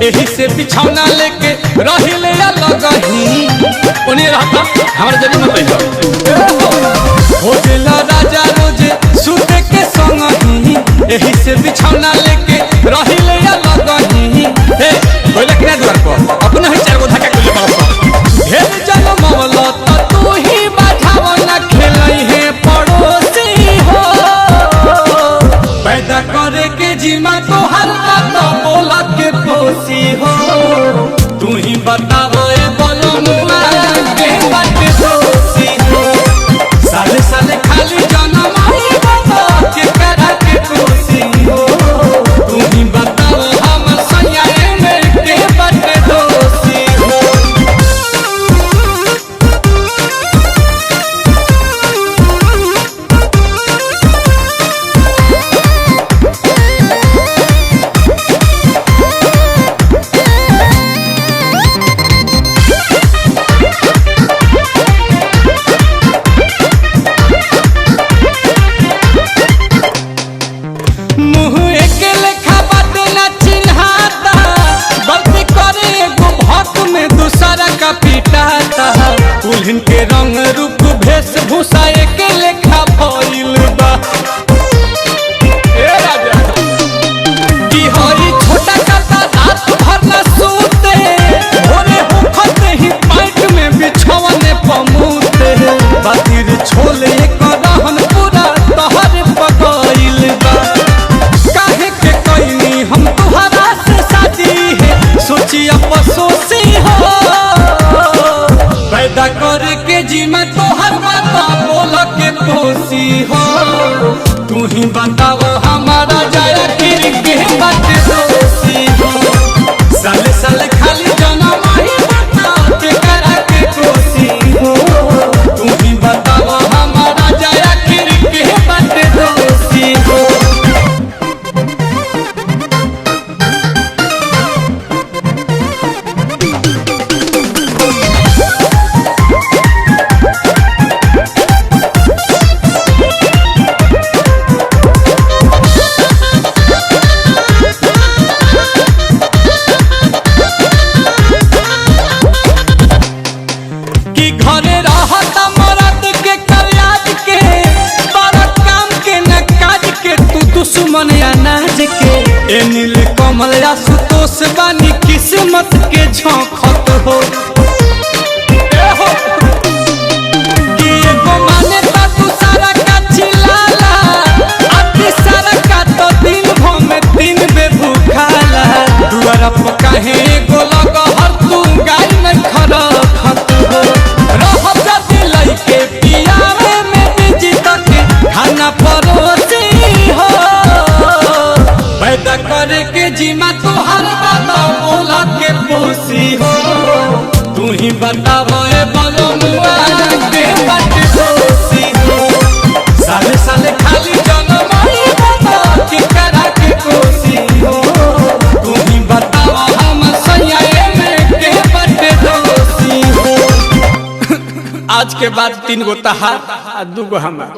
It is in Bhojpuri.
यही से बिछौना लेके रहिले अलग ही उन्हें रहता हमारे जरूर मत हो गेला राजा रोजे सुते के संग ही यही से बिछौना लेके रहिले अलग ही हे बोले कि द्वार पर अपना ही चार गो धक्का के बरस ढेर जन्म मौला तू ही बाझावा ना खेलई है पड़ोसी हो पैदा करे के जीमा तो हर बात बोला के पोसी हो तू ही बताओ ए बोलो मुआ के बात दोषी हो साले साले खाली जन्म आई बाबा के करा के पोसी हो तू ही बताओ हम सैया में के बात दोषी हो दुल्हन के रंग रूप वेशभूषा एक लेखा भइल बा ए राजा की होई छोटा काता रात भर न सोते भोरे होखत ही पाइट में बिछौने पमूते बातिर छोले करहन पूरा तहर पगइल बा काहे के कइनी हम तुहरा से शादी है सोची अफसोसी हो पैदा करे के जीमा तो हर बात बोल के पोसी हो तू ही बताओ हमारा जाया फिर के बात दोषी हो साले साले खाली जन्म ही बता के करा के पोसी हो तू ही बताओ हमारा जाया फिर के बात दोषी हो घरे रहता मरद के कल्याण के बड़ा काम के न काज के तू दुश्मन अनाज के ए नील कमल आशुतोष बानी किस्मत के झोंकत हो कि एगो माने ता तू सारा का चिल्लाला अति सारा का तो दिन भर में 3 बेर भूखाला दुआरा पर काहे एगो लग हर तू गाय न खरा खत हो के पियावे में बिजी तक खाना परोसी हो पैदा करे के जीमा तो हर बात बोला के पोसी हो तू ही बताओ ए बोलो मुआ के बात दोषी हो साले साले खाली जन्म आई बाबा के करा के पोसी हो तू ही बताओ हम सैया में के बात दोषी हो आज के बाद 3 गो तहार 2 गो हमार।